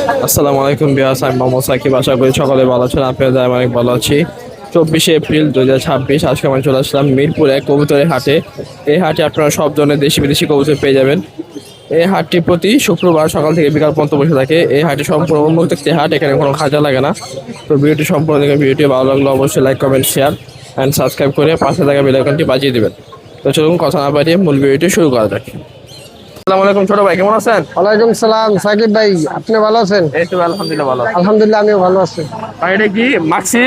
আসসালামু আলাইকুম বিয়াস, আমি মোহাম্মদ সাকিব। আশা করি সকলে ভালো আছেন। আপনাদের আমি অনেক ভালো আছি। 24শে এপ্রিল 2026 আজকে আমি চলে আসলাম মিরপুরে কবুতরের হাটে। এই হাটে আপনারা সব ধরনের দেশি বিদেশি কবুতর পেয়ে যাবেন। এই হাটটি প্রতি শুক্রবার সকাল থেকে বিকাল পর্যন্ত বসে থাকে। এই হাটটি সম্পূর্ণ উন্মুক্ত একটি হাট, এখানে কোনো খাজা লাগে না। তো ভিডিওটি সম্পূর্ণ দেখে ভিডিওটি ভালো লাগলো অবশ্যই like comment share and subscribe করে পাশে থাকা বেল আইকনটি বাজিয়ে দিবেন। তো চলুন কথা না বাড়িয়ে মূল ভিডিওটি শুরু করা যাক। আসসালামু আলাইকুম ছোট ভাই, কেমন আছেন? ওয়ালাইকুম সালাম সাকিব ভাই, আপনি ভালো আছেন? এই তো আলহামদুলিল্লাহ ভালো। আলহামদুলিল্লাহ আমিও ভালো আছি। ভাই এটা কি মাক্সি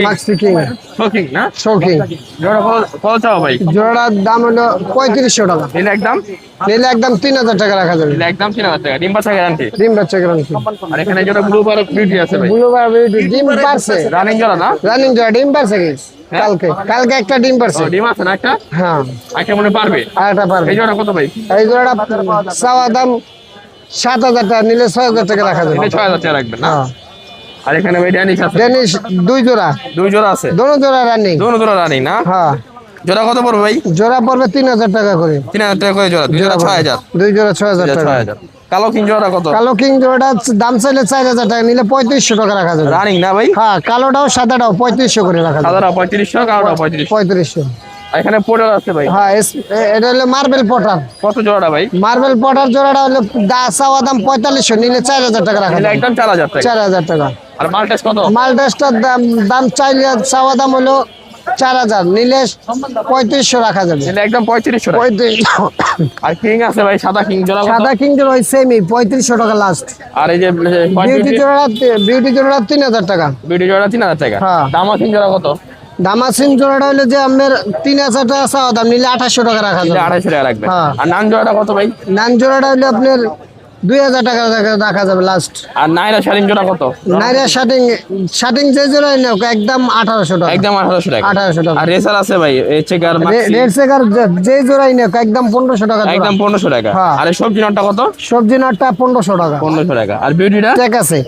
মাক্সি কিং শোকিং না? শৌখিন। জোড়া কত চাও ভাই? জোড়ার দাম হলো 3500 টাকা। নিলে একদম নিলে একদম 3000 টাকা রাখা যাবে। নিলে একদম 3000 টাকা। ডিম বাচ্চা গ্যারান্টি। ডিম বাচ্চা গ্যারান্টি। আর এখানে জোড়া ব্লু বার বিউটি আছে ভাই। ব্লু বার ডিম পারছে। রানিং জোড়া না? রানিং জোড়া ডিম পারছে কি? কালকে কালকে একটা ডিম পারছে। ও ডিম আছে না একটা? হ্যাঁ, একটা মনে পারবে। আর একটা পারবে। এই জোড়া কত ভাই? এই জোড়াটা চাওয়া দাম 7000 টাকা, নিলে 6000 টাকা রাখা যাবে। নিলে 6000 টাকা রাখবেন না? হ্যাঁ। আর এখানে ভাই ড্যানিশ আছে। ডেনিশ দুই জোড়া। দুই জোড়া আছে। দোনো জোড়া রানিং। দোনো জোড়া রানিং না? হ্যাঁ। জোড়া কত পড়বে ভাই? জোড়া পড়বে 3000 টাকা করে। 3000 টাকা করে জোড়া। দুই জোড়া 6000। দুই জোড়া 6000 টাকা। 6000। কালো কিং জোড়া কত? কালো কিং জোড়াটা দাম চাইলে 4000 টাকা, নিলে 3500 টাকা রাখা যাবে। রানিং না ভাই? হ্যাঁ, কালোটাও সাদাটাও 3500 করে রাখা যাবে। সাদাটা 3500, কালোটা 3500। 3500। আর এখানে পোর্টার আছে ভাই। হ্যাঁ, এটা হলো মার্বেল পটার। কত জোড়াটা ভাই? মার্বেল পটার জোড়াটা হলো চাওয়া দাম 4500, নিলে 4000 টাকা রাখা নিলে যাবে। একদম 4000 টাকা। 4000 টাকা। আর মাল্টেস কত? মালটেসটার দাম চাইলে চাওয়া দাম হলো 4000, নিলে 3500 রাখা যাবে। নিলে একদম 3500 টাকা। 3500। আর কিং আছে ভাই, সাদা কিং জোড়া কত? সাদা কিং জোড়া ওই সেমই 3500 টাকা লাস্ট। আর এই যে বিউটি জোড়া 3000 টাকা। বিউটি জোড়া 3000 টাকা। হ্যাঁ। দামা কিং জোড়া কত? দামাসিন জোড়াটা হলো যে আপনার 3000 টাকা চাওয়া দাম, নিলে 2800 টাকা রাখা নিলে যাবে। 250 টাকা রাখবেন। হ্যাঁ। আর নান জোড়াটা কত ভাই? নান জোড়াটা হলো আপনার 2000 টাকা রাখা যাবে লাস্ট। আর নাইরা শাড়ির জোড়া কত? নাইরা শার্টিং যে জোড়া নেও একদম 1800 টাকা। একদম 1800 টাকা। 1800 টাকা। আর রেসার আছে ভাই, এই চেকার মাক্সি রেড সেকার যে জোড়াই নেও একদম 1500 টাকা জোড়া। একদম 1500 টাকা। হ্যাঁ। আর এই সবজি নটটা কত? সবজি নটটা 1500 টাকা। 1500 টাকা। আর বিউটিটা ঠিক আছে,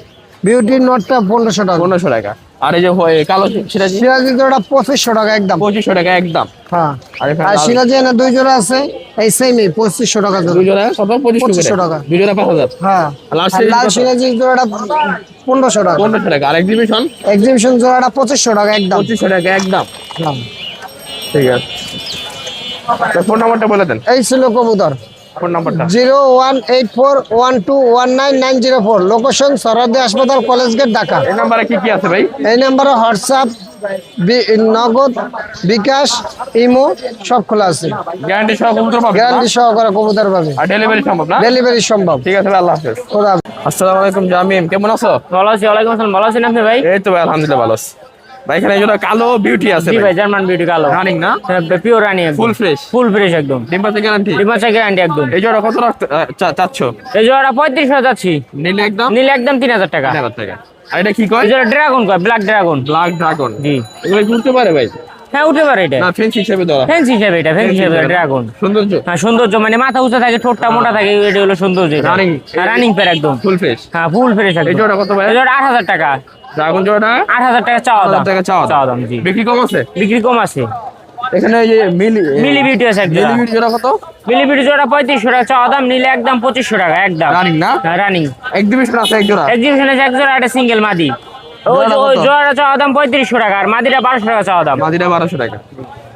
বিউটির নটটা 1500 টাকা। 1500 টাকা। আর এই যে কালো সিরাজি সিরাজি জোড়া 2500 টাকা একদম। 2500 টাকা একদম। হ্যাঁ। আর এখানে আর সিরাজি না দুই জোড়া আছে, এই সেমই 2500 টাকা জোড়া। দুই জোড়া কত? 2500 টাকা। দুই জোড়া 5000। হ্যাঁ। আর লাল আর সিরাজি লাল কত? সিরাজি জোড়াটা 1500 টাকা। 1500 টাকা। আর এক্সিবিশন এক্সিবিশন জোড়াটা 2500 টাকা একদম। 2500 টাকা একদম। হ্যাঁ। ঠিক আছে। তো ফোন নাম্বারটা বলে দেন। এই ছিল কবুতর। ফোন নাম্বারটা 01841212904, লোকেশন সরহদি হাসপাতাল, কলেজ গেট, ঢাকা। এই নাম্বারে কি কি আছে ভাই? এই নাম্বারে হোয়াটসঅ্যাপ, নগদ, বিকাশ, ইমো সব খোলা আছে। গ্যারান্টি সহ কবুতর পাবেন না? গ্যারান্টি সহকারে কবুতর পাবে। আর ডেলিভারি সম্ভব না? ডেলিভারি সম্ভব। ঠিক আছে ভাই, আল্লাহ হাফেজ। খোদা হাফেজ। আসসালামু আলাইকুম জামিম, কেমন আছো? ভালো আছি। ওয়ালাইকুম আসসালাম। ভালো আছেন আপনি ভাই? এই তো ভাই আলহামদুলিল্লাহ ভালো আছি ভাই। এখানে যেটা কালো বিউটি আছে জি ভাই, ভাই, জার্মান বিউটি কালো রানিং না? পিওর রানি, ফুল ফ্রেশ, ফুল ফ্রেশ একদম। ডিম পাতে গ্যারান্টি। ডিমাসা গ্যারান্টি একদম। এই জোড়া কত রাখতে চাচ্ছ? এই জোড়াটা 3500 যাচ্ছি, নিলে একদম নিলে একদম 3000 টাকা। 3000 টাকা। আর এটা কি কয়? এই জোড়া ড্রাগন কয়, ব্ল্যাক ড্রাগন। Black dragon. জি। এগুলো কি উঠতে পারে ভাই? হ্যাঁ, উঠে পারে এটা। না ফেন্সি হিসেবে ধরা। ফেন্সি হিসেবে এটা, ফেন্সি হিসেবে ড্রাগন। সৌন্দর্য। হ্যাঁ, সৌন্দর্য মানে মাথা উঁচা থাকে, ঠোঁটটা মোটা থাকে, এটা হলো সৌন্দর্য। রানিং। রানিং পেয়ার একদম ফুল ফ্রেশ। হ্যাঁ, ফুল ফ্রেশ একদম। এই জোড়া কত ভাই? এই জোড়া 8000 টাকা। ড্রাগন জোড়াটা 8000 টাকা চাওয়া দাম। 8000 টাকা চাওয়া দাম। জি। বিক্রি কম আছে? বিক্রি কম আছে। এখানে এই যে মিলি বিউটি আছে একদম। মিলি বিউটি জোড়া কত? মিলি বিউটি জোড়া 3500 টাকা চাওয়া দাম, নিলে একদম 2500 টাকা একদম। রানিং না? হ্যাঁ, রানিং। এক্সিবিশন আছে এক জোড়া। এক্সিবিশনে এক জোড়া, একটা সিঙ্গেল মাদি। জোড়াটা ওই কত? জোড়াটা চাওয়া দাম 3500 টাকা, আর মাদিটা 1200 টাকা চাওয়া দাম। মাদিটা 1200 টাকা।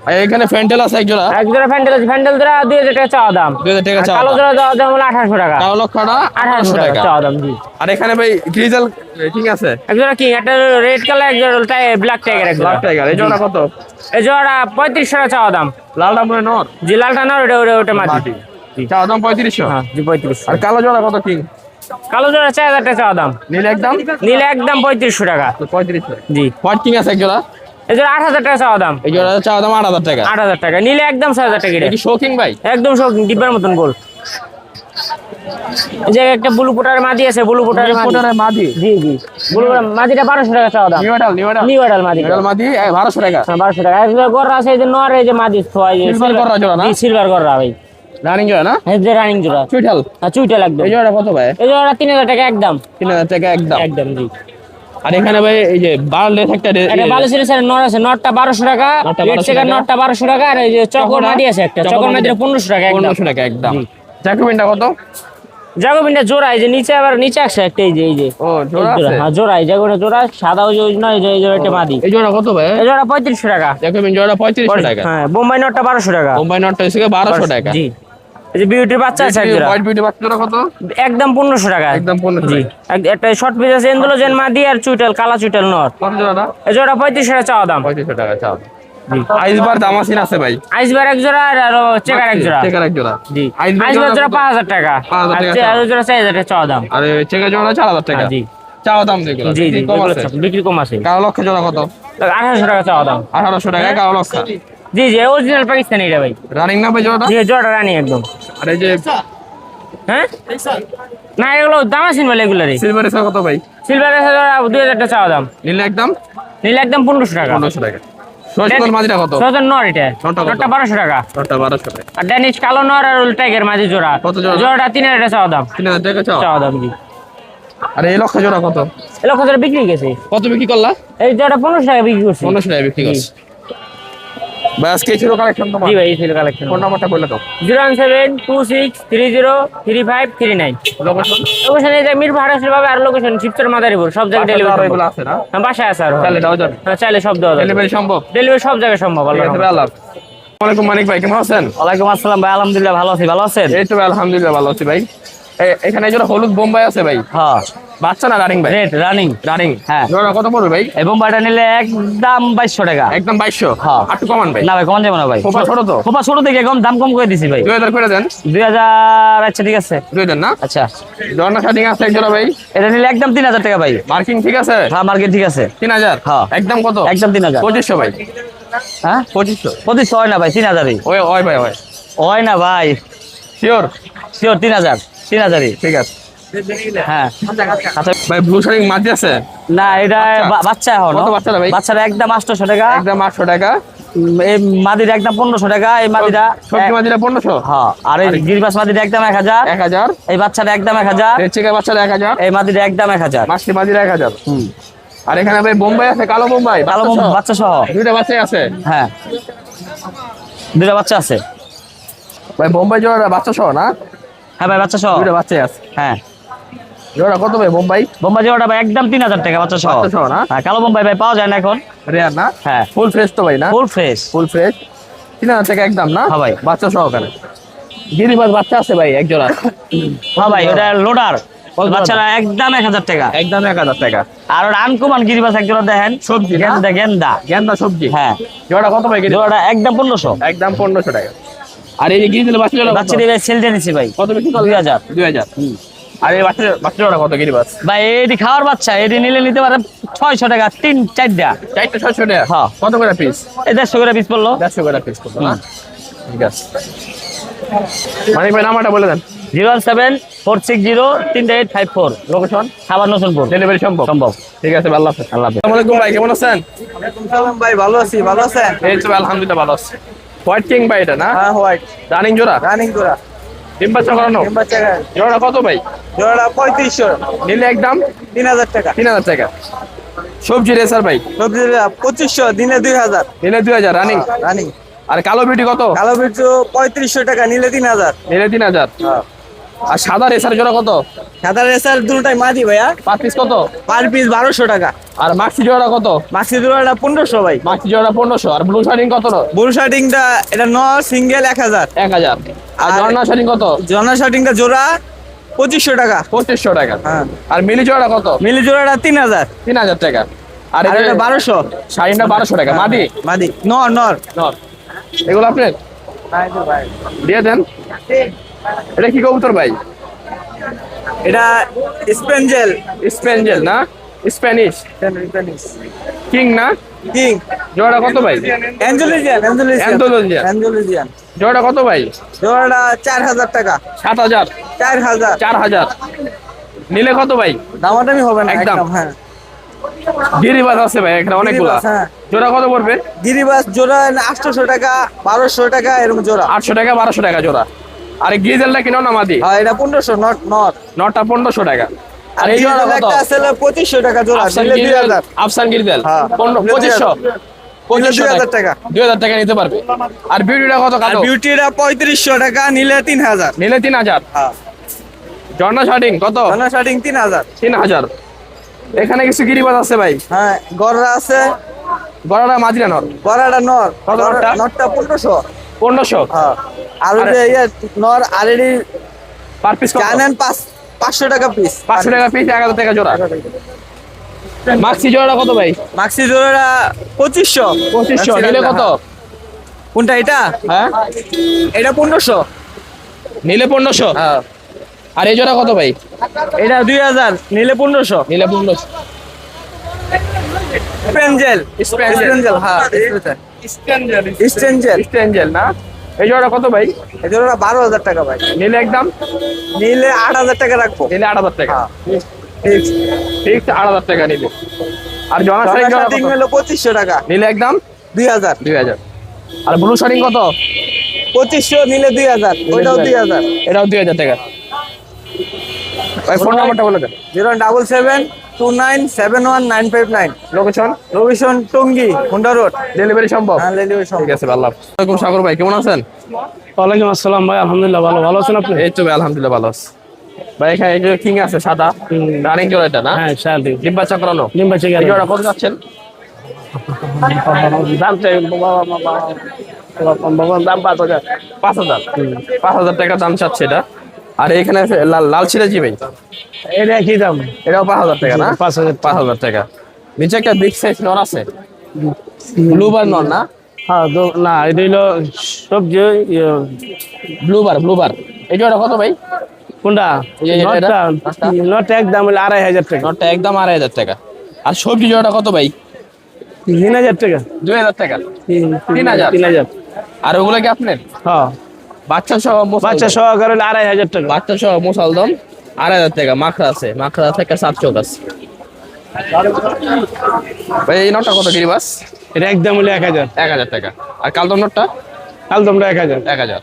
আর এখানে ফ্যান্টেল আছে এক জোড়া। এক জোড়া ফ্যান্ডেল আছে, ফ্যান্ডেল জোড়া 2000 টাকা চাওয়া দাম। 2000 টাকা আর চাওয়া কালো দাম। জোড়া চাওয়া দাম হলো 1800 টাকা। কালো লক্ষটা 1800 1800 টাকা টাকা। চাওয়া দাম। জি। আর এখানে ভাই গ্রিজেল ঠিক আছে। এক জোড়া কি, একটা রেড কালার, এক জোড়া ব্ল্যাক টাইগার। এক জোড়া ব্ল্যাক টাইগার। এই জোড়া কত? এই জোড়া 3500 টাকা চাওয়া দাম। লালটা মনে নর। জি, লালটা না, ওটা মাদি। চাওয়া দাম 3500। হ্যাঁ, জি 3500। আর কালো জোড়া কত কিং? কালো জোড়া 4000 টাকা চাওয়া দাম, নিলে একদম নিলে একদম 3500 টাকা। 3500। জি। হোয়াইট কিং আছে এক জোড়া। এই জোড়া 8000 টাকা চাওয়া দাম। এই জোড়া চাওয়া দাম 8000 টাকা। 8000 টাকা, নিলে একদম 6000 টাকা। এটা কি শোকিং ভাই? একদম সব ডিব্বার মতন গোল। এই যে একটা ব্লু পোটার মাদি আছে, ব্লু পোটার মাদি। জি জি, ব্লু মাদিটা 1200 টাকা চাওয়া দাম। নিউ এডাল নিউ এডাল মাদি। মাদি 1200 টাকা। হ্যাঁ, 1200 টাকা। এই যে গররা আছে, এই যে নর, এই যে মাদি সিলভার গররা জোড়া না? জি, সিলভার গররা ভাই। রানিং জোড়া না? এই যে রানিং জোড়া। চুইঠাল। হ্যাঁ, চুইটাল একদম। এই জোড়া কত ভাই? এই জোড়া 3000 টাকা একদম। 3000 টাকা একদম। একদম। জি। আর এখানে ভাই এই যে বার্লেস একটা এটা বালুচিরা স্যার নর আছে, নরটা 1200 টাকা। নরটা রেড 1200 সেকার টাকা। নরটা 1200 টাকা। আর এই যে চকর মাদি আছে একটা, চকর মাদিটা 1500 টাকা একদম। 1500 টাকা একদম। জ্যাকোবিনটা কত? জাগোবিনটা জোড়া, এই যে নিচে আবার নিচে আসে একটা, এই যে ও জোড়া এই আছে হ্যাঁ জোড়া, এই জাগোবিনটা জোড়া সাদা, ওই যে নয়, এই জোড়াটা মাদি। এই জোড়া কত ভাই? এই জোড়া 3500 টাকা। জ্যাকোবিন জোড়া 3500 টাকা। হ্যাঁ বোম্বাই নটটা 1200 টাকা। বোম্বাই নটটা হচ্ছে 1200 টাকা। জি। এই যে বিউটির বাচ্চা আছে এক জোড়া, হোয়াইট বিউটি বাচ্চা জোড়া কত? একদম 1500 টাকা। একদম 1500 জি। একটা শর্ট পিস আছে এন্ডোলোজেন মাদি আর চুইটাল কালা চুইটাল নর। কত জোড়াটা? এই জোড়া 3500 টাকা চাওয়া দাম। 3500 টাকা চাও। আইসবার দামাসিন আছে ভাই। আইসবার এক জোড়া আর চেকার এক জোড়া। চেকার এক জোড়া। জি। আইসবার আইসবার জোড়া কত? 5000 টাকা। 5000 আর টাকা চেকার জোড়া 4000 টাকা চাওয়া দাম। আর চেকার জোড়া 4000 টাকা। জি। চাও দাম দেখো। জি জি, কম আছে। বিক্রি কম আছে। কালো লক্ষ জোড়া কত? 1800 টাকা চাওয়া দাম। 1800 টাকা কালো লক্ষ। জি জি, অরিজিনাল পাকিস্তানি এটা ভাই। রানিং না ভাই জোড়াটা? জি, জোড়াটা রানি একদম। আর এই যে হ্যাঁ না, এগুলো দাম আছে বলে এগুলারই। সিলভার এসে কত ভাই? সিলভার 2000 টাকা চাওয়া দাম। নিলে একদম নিলে একদম 1500 টাকা। 1500 টাকা। সজল মাঝিটা কত? সজন নর এটা, নরটা কত? নরটা 1200 টাকা। নটটা 1200 টাকা। আর ড্যানিশ কালো নর আর টাইগার মাঝি জোড়া, কত জোড়া? জোড়াটা 3000 টাকা চাওয়া দাম। 3000 টাকা চাও। চাওয়া দাম জি। আর এই লক্ষ জোড়া কত? এই লক্ষ জোড়া বিক্রি গেছে। কত বিক্রি করলা? এই জোড়া 1500 টাকা বিক্রি করছি। 1500 টাকা বিক্রি জি। করছ। বাস কে ছিল কালেকশন তোমার? জি ভাই, এই ছিল কালেকশন। ফোন নাম্বারটা বলে দাও। 01726303539। লোকেশন? লোকেশন এই যে মিরপুর হাটাশিল পাবে, আর লোকেশন শিবচর মাদারীপুর, সব জায়গায় ডেলিভারি এগুলো আছে না? বাসায় আছে আর তাহলে দাও যাবে। হ্যাঁ, চাইলে সব দেওয়া যাবে। ডেলিভারি সম্ভব? ডেলিভারি সব জায়গায় সম্ভব। ঠিক আছে ভাই, আল্লাহ হাফেজ। আসসালামু আলাইকুম মানিক ভাই, কেমন আছেন? ওয়ালাইকুম আসসালাম ভাই, আলহামদুলিল্লাহ ভালো আছি। ভালো আছেন? এই তো ভাই আলহামদুলিল্লাহ ভালো আছি ভাই। এখানে এই জোড়া হলুদ বোম্বাই আছে ভাই। হ্যাঁ বাচ্চা না রানিং ভাই? Rate running. রানিং। হ্যাঁ। জোড়া কত পড়বে ভাই? এই বোম্বাইটা নিলে একদম 2200 টাকা। একদম 2200। হ্যাঁ। একটু কমান ভাই। না ভাই কম যাবে না ভাই, খোপা ছোট তো? খোপা ছোট থেকে কম দাম কম করে দিছি ভাই। 2000 করে দেন। 2000। আচ্ছা ঠিক আছে। 2000 না? আচ্ছা, জর্না শাটিং আছে এক জোড়া ভাই। এটা নিলে একদম 3000 টাকা ভাই। মার্কিং ঠিক আছে? হ্যাঁ মার্কেট ঠিক আছে। 3000। হ্যাঁ। একদম কত? একদম 3000। 2500 ভাই। হ্যাঁ 2500। 2500 হয় না ভাই, 3000ই ওই ওই ভাই ওই। হয় না ভাই। শিওর? শিওর 3000ই। ঠিক আছে। হ্যাঁ আচ্ছা। ভাই ব্লু শাটিং মাঝে আছে? না এটা বাচ্চা এখন। কত বাচ্চাটা ভাই? বাচ্চাটা একদম 800 টাকা। একদম 800 টাকা। এই মাদিটা একদম 1500 টাকা। এই মাদিটা সবজি মাঝিটা 1500। হ্যাঁ, আর এই গিরিবাস মাদিটা একদম 1000। 1000। এই বাচ্চাটা একদম 1000। রেড চেকের বাচ্চাটা 1000। এই মাদিটা একদম 1000। মাছটি মাঝিরা 1000। আর এখানে ভাই বোম্বাই আছে, কালো বোম্বাই কালো বাচ্চা সহ। দুইটা বাচ্চাই আছে। হ্যাঁ দুটা বাচ্চা আছে। ভাই বোম্বাই জোড়া বাচ্চা সহ না? হ্যাঁ ভাই বাচ্চা সহ। দুইটা বাচ্চাই আছে। হ্যাঁ জোড়া কত ভাই বোম্বাই? বোম্বাই জোড়াটা ভাই একদম 3000 টাকা বাচ্চা সহ। বাচ্চা সহ না? হ্যাঁ কালো বোম্বাই ভাই পাওয়া যায় না এখন। রেয়ার না? হ্যাঁ ফুল ফ্রেশ তো ভাই না? Full fresh. Full fresh. 3000 টাকা একদম না? হ্যাঁ ভাই। বাচ্চা সহকারে। গিরিবাজ বাচ্চা আছে ভাই এক জোড়া। হ্যাঁ ভাই ওটা লোডার। কত বাচ্চাটা একদম 1000 টাকা। একদম 1000 টাকা। আর ওটা আনকমন গিরিবাস এক জোড়া দেখেন, সবজি না? গেন্দা গেন্দা। গেন্দা সবজি। হ্যাঁ জোড়া কত ভাই? জোড়াটা একদম 1500। একদম 1500 টাকা। আর এই যে গিরিবাজ বাচ্চা জোড়া বাচ্চা দিয়ে সেল দিয়ে নিছি ভাই। কত বিক্রি করলেন? 2000। 2000। আর এই বাচ্চা বাচ্চা জোড়া কত গিরিবাজ? ভাই এটি খাওয়ার বাচ্চা, এটি নিতে পারে 600 টাকা, 3-4টা। 4টা 600 টাকা। হ্যাঁ। কত করে পিস? এই 150 করে পিস পড়লো। 150 করে পিস করবো না? ঠিক আছে। মানিক ভাই নাম্বারটা বলে দেন। 074603854। লোকেশন? খাবার নতুনপুর। ডেলিভারি সম্ভব? সম্ভব। ঠিক আছে, আল্লাহ হাফেজ। আল্লাহ হাফেজ। আসসালামু আলাইকুম ভাই, কেমন আছেন? ভাই ভালো আছি, ভালো আছেন? এই তো আলহামদুলিল্লাহ ভালো আছি। হোয়াইট কিং ভাই এটা না? হ্যাঁ হোয়াইট রানিং জোড়া? রানিং জোড়া। ডিম বাচ্চা করানো? বাচ্চা জোড়া কত ভাই? জোড়াটা 3500। নিলে একদম 3000 টাকা। 3000 টাকা। সবজি রেসার ভাই? সবজি 2500, দিনে 2000। নিলে 2000 রানিং। রানিং। আর কালো বিউটি কত? কালো বিটু 3500 টাকা, নিলে 3000। নিলে 3000। আর সাদা রেসার জোড়া কত? সাদা রেসার দুটোটাই মাদি ভাইয়া। পার পিস কত? পার পিস 1200 টাকা। আর মাক্সি জোড়া কত? মাক্সি জোড়াটা 1500 ভাই। মাক্সি জোড়া 1500। আর ব্লু শার্টিং কত? বুল শার্টিংটা এটা সিঙ্গেল 1000। 1000। আর আর- জর্না শার্টিং কত? জনা শার্টিংটা জোড়া 2500 টাকা। 2500 টাকা। হ্যাঁ। আর মিলি জোড়া কত? মিলি জোড়াটা 3000। 3000 টাকা। আর আর এটা এটা 1200। শাড়িটা 1200 টাকা। মাদি? মাদি। নর নর। নর। এগুলো আপনার দিয়ে দেন। এটা কি কবুতর ভাই? এটা স্পেঞ্জেল। স্পেঞ্জেল না? স্প্যানিশ কিং না? কিং। জোড়া কত ভাই? অ্যাঞ্জেলিজিয়ান। অ্যান্ডালুজিয়ান। অ্যাঞ্জেলিজিয়ান। জোড়া কত ভাই? জোড়াটা 4000 টাকা। 7000। 4000। 4000। নিলে কত ভাই? দামাদামি হবে না একদম। একদম। হ্যাঁ গিরিবাজ আছে ভাই এখানে অনেকগুলা। গিরিবাজ, হ্যাঁ। জোড়া কত পড়বে? গিরিবাস জোড়া 800 টাকা, 1200 টাকা এরকম জোড়া। 800 টাকা 1200 টাকা জোড়া। আর এই গিজেলটা কিনো না মাদি? আর এটা 1500 নট নট। নটটা 1500 টাকা। আর এই জোড়া কত? একটা আছে 2500 টাকা জোড়া, আফসান নিলে গিজেল। 2000। আফসান গিজেল হ্যাঁ। 2500। 2000 টাকা। 2000 টাকা নিতে পারবে। আর বিউটিটা কত আর কালো? বিউটিটা 3500 টাকা, নিলে 3000। নিলে 3000। হ্যাঁ ঝর্ণা শার্টিং কত? ঝর্ণা শার্টিং 3000। 3000। এখানে কিছু গিরিবাজ আছে ভাই। হ্যাঁ, গররা আছে। গড়াটা মাঝিরা নর। গররাটা নর। কত নরটা? নরটা 1500। 1500 হ্যাঁ। আর ওই যে নর অলরেডি পার পিস কত? জানেন 500 টাকা পিস। 500 টাকা পিস, 1000 টাকা জোড়া। মাক্সি জোড়াটা কত ভাই? মাক্সি জোড়া 2500। 2500 নিলে কত? কোনটা এটা? হ্যাঁ এটা 1500। নিলে 1500। হ্যাঁ। আর এই জোড়া কত ভাই? এটা 2000 নিলে 1500। নিলে 1500। স্পেঞ্জেল। স্পেঞ্জেল, হ্যাঁ। স্পেঞ্জেল। স্টেঞ্জেল না? এই জোড়া কত ভাই? এই জোড়া 12000 টাকা ভাই। নিলে একদম? নিলে 8000 টাকা রাখবো। নিলে 8000 টাকা। ঠিক। ঠিক 8000 টাকা নিলে। আর জনা শাড়ি ঝর্ণা শার্টিং হলো 2500 টাকা। নিলে একদম 2000। 2000। আর ব্লু শাড়ি কত? 2500 নিলে 2000। ওইটাও 2000। এটাও 2000 টাকা। ভাই ফোন নাম্বারটা বলে দেন। 07729719959। Location? Location Tongi Honda road. Delivery সম্ভব? হ্যাঁ, ডেলিভারি ঠিক সম্ভব। আছে আল্লাহ। ওয়ালাইকুম সাগর ভাই, কেমন আছেন? ওয়ালাইকুম আসসালাম ভাই, আলহামদুলিল্লাহ ভালো। ভালো আছেন আপনি? এই তো ভাই আলহামদুলিল্লাহ ভালো আছি। ভাই এখানে এই যে কিং আছে সাদা, রানিং জোড়া এটা না? হ্যাঁ শার্টি ডিব্বা চাকরানো। ডিম বাচ্চা এই গেল জোড়া কত যাচ্ছেন? দাম চাই দাম 5000। 5000। 5000 টাকা দাম চাচ্ছে এটা। আর এখানে আছে লাল লাল ছিলেজি ভাই, এটা কি দাম? এটাও 5000 টাকা না? 5000। 5000 টাকা। নিচে একটা বিগ সাইজ নর আছে, ব্লুবার নর না? হ্যাঁ না, এটা হলো সবজি। ব্লুবার। এই জোড়া কত ভাই? কোনটা? এই যে এটা? নটটা একদম হলো 2500 টাকা। নরটা একদম 2500 টাকা। আর সবজি জোড়াটা কত ভাই? 3000 টাকা। 2000 টাকা। 3000। 3000। আর ওগুলো কি আপনার? হ্যাঁ, বাচ্চা সহ বাচ্চা সহকারে হলো 2500 টাকা। বাচ্চা সহ মুসালদম 2500 টাকা। মাখরা আছে একটা সাত চোখ আছে। ভাই এই নটটা কত গিরিবাস? এটা একদম হলো 1000। 1000 টাকা। আর কালদম নটটা? কাল তোমরা 1000। 1000।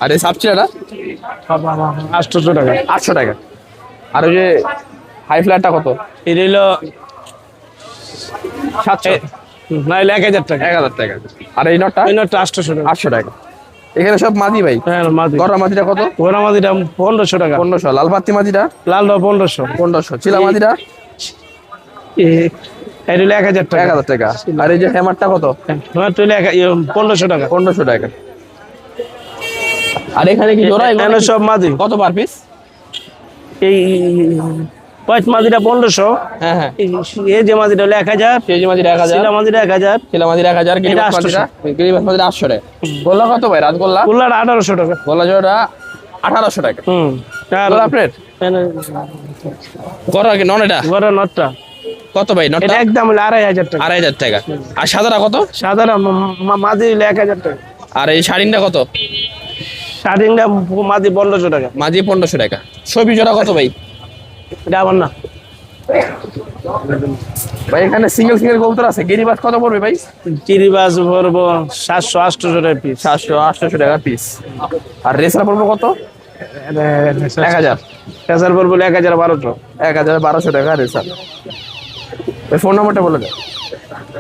আর এই সাপচিলাটা? 800 টাকা। 800 টাকা। আর ওই যে হাই ফ্ল্যাটটা কত? এটা হলো 700। না, হলো 1000 টাকা। 1000 টাকা। আর এই নটটা? এই নটটা 800 টাকা। 800 টাকা। এখানে সব মাদি ভাই। হ্যাঁ মাদি। গড়া মাদিটা কত? ঘোড়া মাদিটা 1500 টাকা। 1500। লাল পাত্তি মাদিটা? লালটা 1500। 1500। চিলা মাদিটা? এটা হলো 1000 টাকা। 1000 টাকা। আর এই যে হ্যামারটা কত? তোমার তো 1500 টাকা। 1500 টাকা। আর এখানে কি জোড়া? এখানে সব মাদি। কত পার পিস? এই পাঁচ মাদিটা 1500। হ্যাঁ হ্যাঁ। এই যে মাদিটা হলো 1000। কেজি মাদিটা 1000। শিলা মাদিটা 1000। চিলা মাদিটা 1000। এটা গিরিবাস মাদিটা 800 টাকা। গোল্লা কত ভাই? রাজগোল্লা? কুল্লার 1800 টাকা। গোল্লা জোড়া 1800 টাকা। আর গোল্লা আপনার? গড়া কি নন এটা? ঘোড়া নটটা কত ভাই নটটা? এটা একদম হলো 2500 টাকা। 2500 টাকা। আর সাদাটা কত? সাধারণ মাদি হলো 1000 টাকা। আর এই শাড়িটা কত? স্টার্টিংটা মাদি 1500 টাকা। মাঝি 1500 টাকা। ছবি জোড়া কত ভাই? এটা আমার না। ভাই এখানে সিঙ্গেল কবুতর আছে, গিরিবাস কত পড়বে ভাই? চিরিবাস ভরবো 700-800 টাকা পিস। 700-800 টাকা পিস। আর রেসার পড়বে কত? 1000। পেশার ভরবো 1000-1200। 1000-1200 টাকা রেসার। ফোন নাম্বারটা বলে দেন।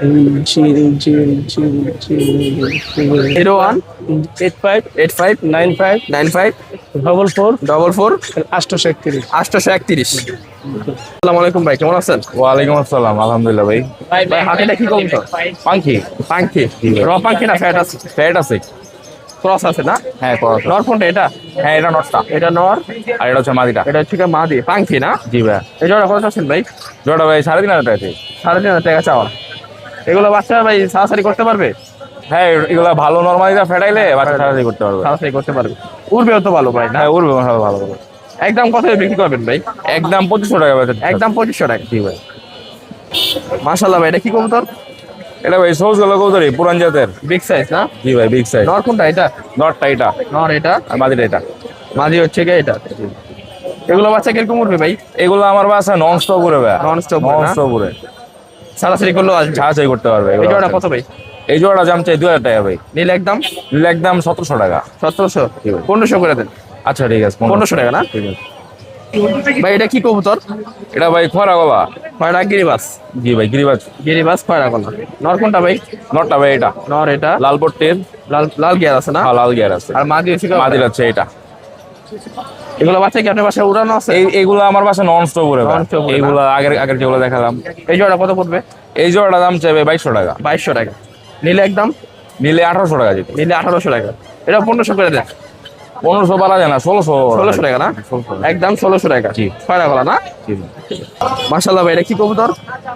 01-85-95-95-44-44 831। 831। আসসালামু আলাইকুম ভাই, কেমন আছেন? ওয়ালাইকুম আসসালাম, আলহামদুলিল্লাহ ভাই। ভাই হাতিটা কি কবুতর? পাঙ্কি পাঙ্কি। র পাঙ্কি না ফ্যাট আছে? ফ্যাট আছে। ক্রস আছে না? হ্যাঁ করা। নর কোনটা এটা? হ্যাঁ এটা নটটা, এটা নর, আর এটা হচ্ছে মাদিটা। এটা হচ্ছে মাদি পাঙ্কি না? জি ভাই। এই জোড়া কত আছেন ভাই? জোড়া ভাই 3500 টাকা। 3500 টাকা চাওয়া। এগুলো বাচ্চা ভাই সারাসারি করতে পারবে? হ্যাঁ এগুলা ভালো নরমালিটা ফেটাইলে বাচ্চা সারাসারি করতে পারবে। সারাসারি করতে পারবে। উড়বেও তো ভালো ভাই না? হ্যাঁ উড়বে ভালো ভালো। একদম কত বিক্রি করবেন ভাই? একদম 2500 টাকা ভাই। একদম 2500 টাকা। জি ভাই। মাশাআল্লাহ ভাই, এটা কি কবুতর? এটা ভাই সবুজ গলা কৌতরি পুরান জাতের। বিগ সাইজ না? জি ভাই বিগ সাইজ। নর কোনটা এটা? নটটা এটা, নর এটা, আর মাদিটা এটা। মাদি হচ্ছে কি এটা? এগুলো বাচ্চা কিরকম উঠবে ভাই? এগুলো আমার বাসা নন স্টপ উড়ে ভাই। নন স্টপ নন স্টপ উড়ে। সারাসারি করলেও আসবে। ছাড়াছাড়ি করতে পারবে। এই জোড়া কত ভাই? এই জোড়াটা দাম চাই 2000 টাকা ভাই। নিলে একদম? নিলে একদম 1700 টাকা। 1700? জি ভাই। 1500 করে দেন। আচ্ছা ঠিক আছে, 1500 টাকা না? ঠিক আছে। ভাই এটা কি কবুতর? এটা ভাই খরা গলা। খয়রা গিরিবাস। জি ভাই গিরিবাজ। গিরিবাস খয়রা গলা। নর কোনটা ভাই? নটটা ভাই এটা, নর এটা, লাল পট্টির। লাল লাল গিয়ার আছে না? লাল গিয়ার আছে। আর মাদি হচ্ছে কি? মাদির হচ্ছে এটা। এগুলো বাচ্চা কি আপনার বাসায় উড়ানো আছে? এইগুলো আমার বাসা নন স্টপ করে ভাই। Non-stop করে, এইগুলো আগের যেগুলো দেখালাম, এই জোড়া কত পড়বে? এই জোড়াটা দাম চাইবে 2200 টাকা, 2200 টাকা। নিলে একদম নিলে 1800 টাকা যেতে। নিলে 1800 টাকা। এটা 1500 করে দেন। 1500 পারা যায় না, 1600 1600 টাকা না? 1600 একদম 1600 টাকা। জি। ছয়টা গলা না? জি। মাশাআল্লাহ ভাই, এটা কি কবুতর?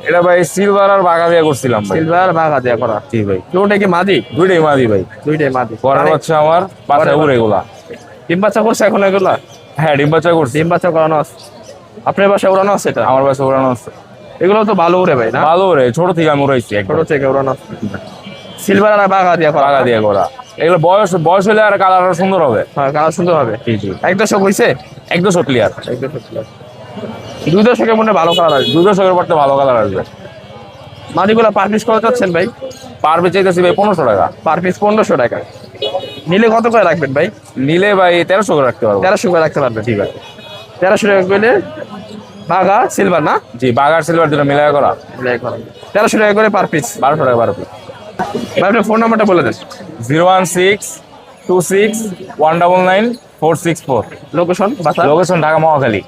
এটা ভাই সিলভার আর বাঘা দিয়ে করছিলাম ভাই। সিলভার বাঘা দেয়া করা। জি ভাই, দুটোটা কি মাদি? দুইটাই মাদি ভাই। দুইটাই মাদি। পরের বাচ্চা আমার বাচ্চা উড়ে এগুলা। ডিম বাচ্চা করছে এখন এগুলা? হ্যাঁ, ডিম বাচ্চা করছি। ডিম বাচ্চা করানো আছে। আপনার বাসায় উড়ানো আছে এটা? আমার বাসা উড়ানো আছে। এগুলো তো ভালো উড়ে ভাই না? ভালো রে, ছোট থেকে আমি উড়াইছি একবার। ছোট থেকে উড়ানো আছে। সিলভার আর বাঘা দেয়া করা। বাঘা দিয়ে করা। এগুলো বয়স হলে আর কালার সুন্দর হবে। হ্যাঁ, কালার সুন্দর হবে। জি জি, এক দশক হইছে? একদম ক্লিয়ার। এক দশক plus। দুই দশকের মধ্যে ভালো কালার আসবে। 200 পড়তে ভালো কালার আসবে। মাদিগুলা পার পিস কত চাচ্ছেন ভাই? পার পিস চাইতেছি ভাই 1500 টাকা। পার পিস 1500 টাকা। নিলে কত করে রাখবেন ভাই? নিলে ভাই 1300 করে রাখতে পারবো। 1300 করে রাখতে পারবেন। ঠিক আছে। 1300 টাকা করলে বাঘা সিলভার না? জি, বাঘার সিলভার দুটো মিলাই করা। 1300 টাকা করে পার পিস। 1200 টাকা 12 পিস। ভাই আপনার ফোন নাম্বারটা বলে দেন। 01626199464। লোকেশন বাসা? লোকেশন ঢাকা মহাখালী।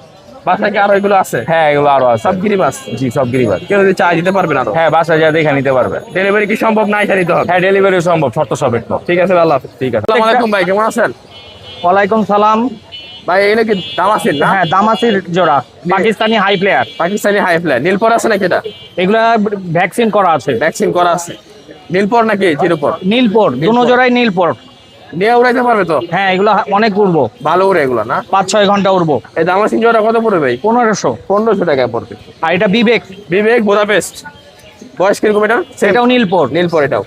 বাসা কি আরো এগুলো আছে? হ্যাঁ, এগুলো আরো আছে। সব গিরিবাস? জি, সব গিরিবাজ। কেউ যদি চাই দিতে পারবেন আরো? হ্যাঁ, বাসায় যা দেখে নিতে পারবে। ডেলিভারি কি সম্ভব? না, এটা নিতে হবে। হ্যাঁ, ডেলিভারি সম্ভব, শর্ত সাপেক্ষ। ঠিক আছে, আল্লাহ হাফেজ। ঠিক আছে। আসসালামু আলাইকুম ভাই, কেমন আছেন? ওয়ালাইকুম সালাম। ভাই এগুলো কি দাম আছে না? হ্যাঁ, দামাসির জোড়া, Pakistani high player. Pakistani high fly নীলপর আছে নাকি? এটা এগুলা ভ্যাকসিন করা আছে। ভ্যাকসিন করা আছে। নীলপর নাকি জিরোপর? নীলপর, দুনো জোড়াই নীলপর। নিয়ে উড়াইতে পারবে তো? হ্যাঁ, এগুলা অনেক উড়বো, ভালো উড়ে এগুলো না? 5-6 ঘন্টা উড়বো। এই দামাসিন জোড়া কত পড়বে ভাই? 1500। 1500 টাকা পড়বে। আর এটা বিবেক, বিবেক বুদাপেস্ট। বয়স কিরকম এটা? এটাও নীলপর। নীলপর এটাও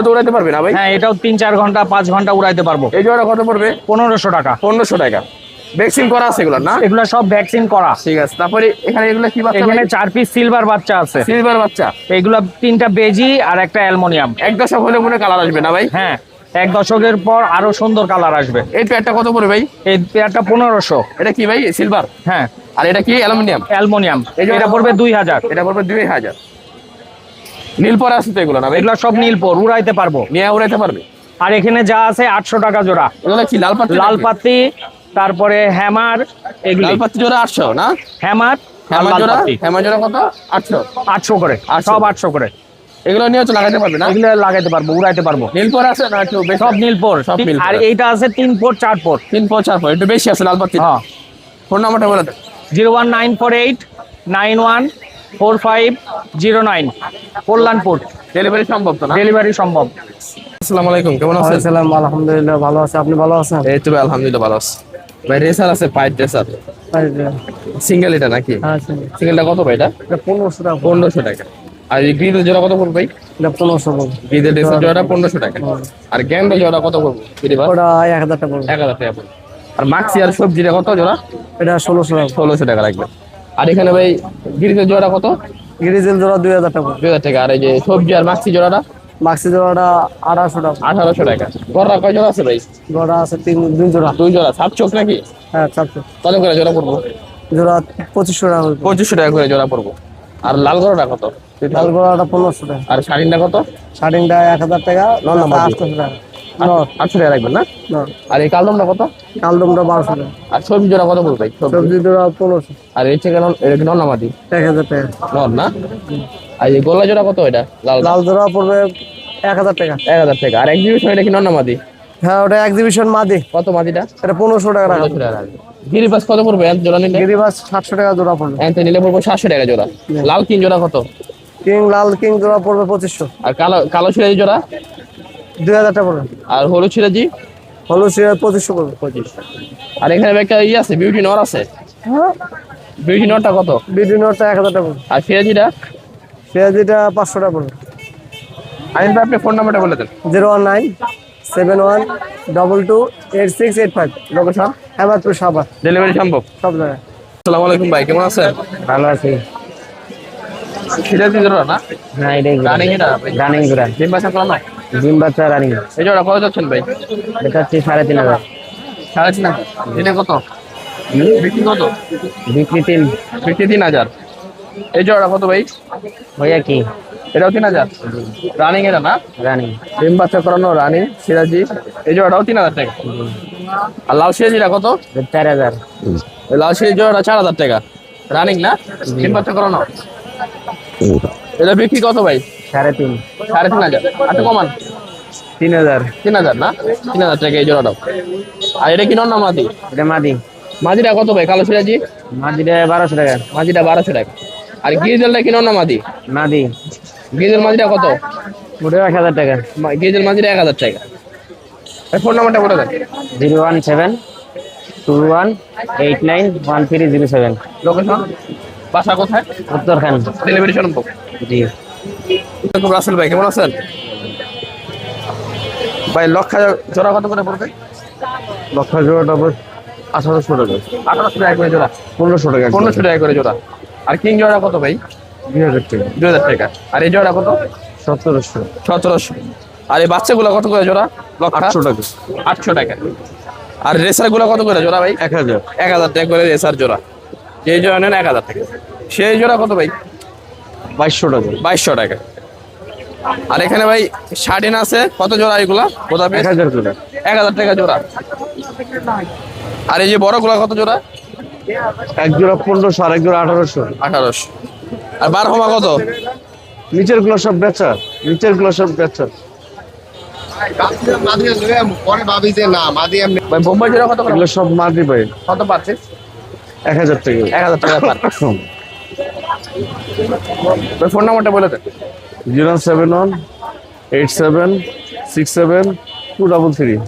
তো উড়াইতে পারবে না ভাই? হ্যাঁ, এটাও 3-4 ঘন্টা 5 ঘন্টা উড়াইতে পারবো। এই জোড়া কত পড়বে? 1500 টাকা। 1500 টাকা। ভ্যাকসিন করা আছে এগুলো না? এগুলা সব ভ্যাকসিন করা। ঠিক আছে। তারপরে এখানে এগুলো কি বাচ্চা? এখানে 4 পিস সিলভার বাচ্চা আছে। সিলভার বাচ্চা। এগুলা 3টা বেজি আর একটা অ্যালুমিনিয়াম। এক দশক হলে মনে কালার আসবে না ভাই? হ্যাঁ, 1 দশকের পর আরো সুন্দর কালার আসবে। এই প্যাডটা কত পড়বে ভাই? এই পেয়ারটা 1500। এটা কি ভাই? সিলভার। হ্যাঁ, আর এটা কি অ্যালুমিনিয়াম? অ্যালুমিনিয়াম। এই যে এটা পড়বে 2000। এটা পড়বে 2000। নীলপর আছে তো এগুলো না ভাই? এগুলা সব নীলপর, উড়াইতে পারবো। নিয়ে উড়াইতে পারবে। আর এখানে যা আছে 800 টাকা জোড়া। এগুলো কি লাল পাত্তি? লাল পাত্তি, তারপরে হ্যামার, এগুলি লাল পাত্তি জোড়া 800 না? হ্যামার আর হ্যামার লাল জোড়া? পাত্তি হ্যামার জোড়া কত? 800। 800 করে, 800 সব 800 করে। এগুলো নিয়ে তো লাগাইতে পারবে না? এগুলো লাগাইতে পারবো, উড়াইতে পারবো। নীলপর আছে না একটু বেশি? সব নীলপর। সব নীলপর আর আছে। এইটা আছে 3 পর 4 পর। 3 4 4 একটু বেশি আছে লাল পাত্তি। হ্যাঁ, ফোন নাম্বারটা বলে দেন। 01948914509, কল্যাণপুর। ডেলিভারি সম্ভব তো না? ডেলিভারি সম্ভব। আসসালামু আলাইকুম, কেমন আছেন? সালাম, আলহামদুলিল্লাহ ভালো আছে। আপনি ভালো আছেন? এই তো ভাই আলহামদুলিল্লাহ ভালো আছি। ভাই রেসার আছে, পাইট রেসার। সিঙ্গেল এটা নাকি? সিঙ্গেলটা কত ভাই এটা? 1500 টাকা। 1500 টাকা। আর এই গ্রিল জোড়া কত পড়বে ভাই? 1500 পড়বে। গ্রিলের রেসার জোড়াটা 1500 টাকা। আর গ্যান্ডেল জোড়া কত পড়বে? ওটা 1000 টাকা পড়বে। 1000 টাকা পড়বে। আর মাক্সি আর সবজিটা কত জোড়া? এটা 1600 টাকা। 1600 টাকা লাগবে। আর এখানে ভাই গ্রিলের জোড়া কত? গ্রিজেল জোড়া 2000 টাকা পড়বে। 2000 টাকা। আর এই যে সবজি আর মাক্সি জোড়াটা মাক্সি জোড়াটা 1800 টাকা। 1800 টাকা। গড়রা কয় জোড়া আছে ভাই? জোড়া আছে 2 জোড়া। 2 জোড়া। সাত চোখ নাকি? হ্যাঁ, 400 কত করে জোড়া পড়বো? জোড়া 2500 টাকা পড়বে। 2500 টাকা করে জোড়া পড়বো। আর লাল গড়টা কত? লাল গোড়াটা 1500 টাকা। আর শাড়িটা কত? শাড়িটা 1000 টাকা। নর না মাদি? 800 টাকা। 800 টাকা রাখবেন না? নর। আর এই কালদমটা কত? কালদমটা 1200 টাকা। আর সবজি জোড়া কত পড়বে ভাই? সবজি জোড়া 1500। আর এই থেকে এটা কি নর না মাদি? 1000 টাকা। নর না? আর এই গোলা জোড়া কত এটা? লাল লাল জোড়া পড়বে 1000 টাকা। 1000 টাকা। আর এক্সিবিশন এটা কি নর না মাদি? হ্যাঁ, ওটা এক্সিবিশন মাদি। কত মাদিটা? এটা 1500 টাকা রাখা। 1500 টাকা রাখবে। গিরিবাস কত পড়বে এক জোড়া নিলে? গিরিবাস 700 টাকা জোড়া পড়বে। এনতে নিলে পড়বে 700 টাকা জোড়া। লাল কিং জোড়া কত? লাল কিং জোড়া পড়বে 2500। আর কালো সিরাজি জোড়া? 2000 টাকা পড়বে। আর হলুদ সিরাজি? হলুদ সিরা 2500 পড়বে। 2500। আর এখানে একটা আছে বিউটি নর আছে। বিউটি নরটা কত? বিডি নোটটা 1000 টাকা পড়বে। আর সিরাজিটা? সিরাজিটা 500 টাকা পড়বে। আইন ভাই আপনি ফোন নাম্বারটা বলে দেন। 01971228685। লোকেশন? হেমাদপুর সাভার। ডেলিভারি সম্ভব? সব জায়গায়। আসসালামু আলাইকুম ভাই, কেমন আছেন? ভালো আছি। সিরাজি জোড়া না? না, এটাই রানিং এটা? রানিং জোড়া। ডিম বাচ্চা করা না? ডিম বাচ্চা রানিং। এই জোড়া কত যাচ্ছেন ভাই? এটা হচ্ছে 3500। 3.5 দিনে কত? বিক্রি কত? বিক্রি 3। বিক্রি 3000। এই জোড়া কত ভাই? ভাইয়া কি এটাও 3000। রানিং এটা না? রানিং। ডিম বাচ্চা করানো রানিং সিরাজি। এই জোড়াটাও 3000 টাকা। আর লাল সিরাজিটা কত? 4000। এই লাল সিরাজি জোড়াটা 4000 টাকা। রানিং না? তিন বাচ্চা করানো। এটা বিক্রি কত ভাই? 3.5। 3500। আচ্ছা কমান। 3000। 3000 না? 3000 টাকা এই জোড়াটা। আর এটা কি নর মাদি? এটা মাদি। মাদিটা কত ভাই কালো সিরাজি? মাদিটা 1200 টাকা। মাদিটা 1200 টাকা। আর গিজেলটা কি নর মাদি? মাদি। গিজেল মাদিটা কত? ওটা 1000 টাকা। গিজেল মাদিটা 1000 টাকা। ফোন নাম্বারটা বলে দেন। 017 21 89 1307। লোকেশন বাসা কোথায়? উত্তরখান। ডেলিভারি সম্ভব? জি। রাসেল ভাই কেমন আছেন? ভাই লক্ষা জোড়া কত করে পড়বে? লক্ষা জোড়াটা 1800 টাকা, 1800 টাকা করে জোড়া। 1500 টাকা, 1500 টাকা করে জোড়া। আর কিং জোড়া কত ভাই? 2000 টাকা, 2000 টাকা। আর এই জোড়া কত? 1700, 1700। আর এই বাচ্চাগুলো কত করে জোড়া? লক্ষা 800 টাকা, 800 টাকা। আর রেসার গুলো কত করে জোড়া ভাই? 1000, 1000 টাকা করে রেসার জোড়া। যেই জোড়া নেন 1000 টাকা। সেই জোড়া কত ভাই? 2200 টাকা, 2200 টাকা। আর এখানে ভাই শার্টিন আছে কত জোড়া এগুলা? কোথা পেয়ে? 1000 টাকা, 1000 টাকা জোড়া। আর এই যে বড় গুলা কত জোড়া? এক জোড়া 1500 আর এক জোড়া 1800। 1800। আর বারহমা কত? নিচের গুলো সব বেচা, নিচের গুলো সব বেচা। ভাই বোম্বাই জোড়া কত করে? এগুলো সব মাটি পাই, কত পাচ্ছিস? 1000 টাকা। 1000 টাকা পার। ভাই ফোন নাম্বারটা বলে দেন। 071 87 67 233।